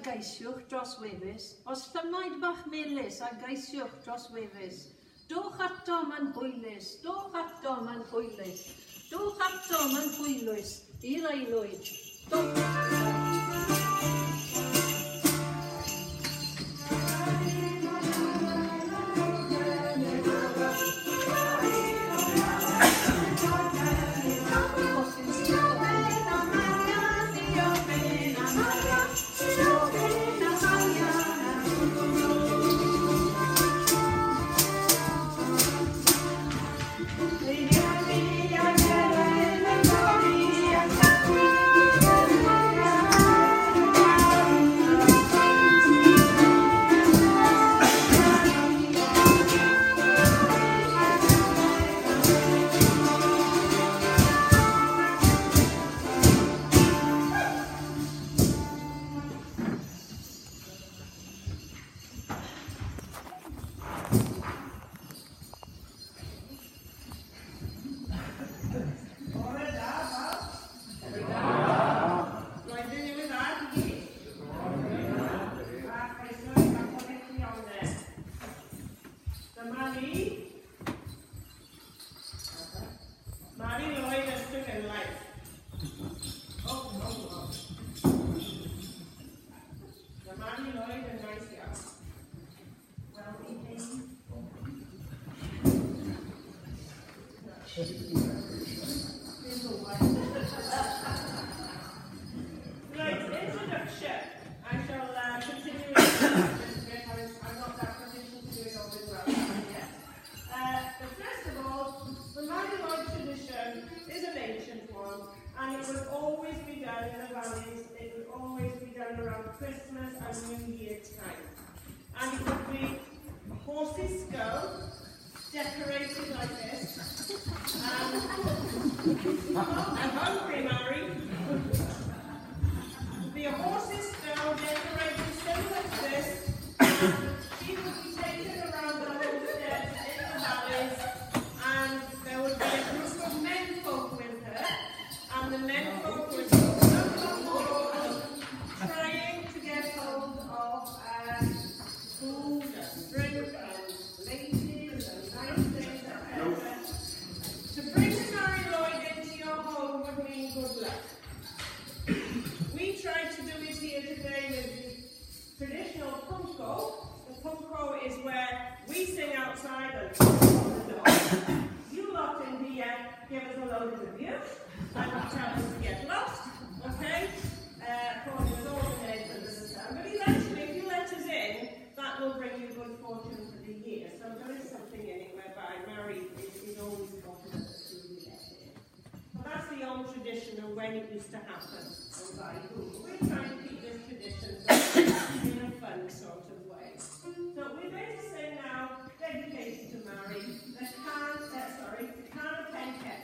geisiwch dros wefus, os llymaid bach melys a geisiwch dros wefus. Dwch ato ma'n hwylus, dwch ato ma'n hwylus, dwch ato ma'n hwylus, i'r aelwyd. Christmas and New Year time. And it would be a horse's skull decorated like this. I'm hungry, Mary. It would be a horse's skull decorated similar to this. And she would be taken around the homestead in the valleys, and there would be a group of menfolk with her, and the menfolk would trying to get hold of food and drink and ladies and nice things, etc. To bring Mary Lloyd into your home would mean good luck. We tried to do it here today with the traditional punko. The punko is where we sing outside and on the door. You lot in here give us a load of abuse and tell us to get lost, okay? According to all the names understand. But eventually, if you let us in, that will bring you good fortune for the year. So there is something in it whereby Mary is always gotten at the food we get in. But that's the old tradition of when it used to happen and by who. We're trying to keep this tradition in a fun sort of way. So we're going to sing now, dedicated to Mary, the can of Pen Kettle.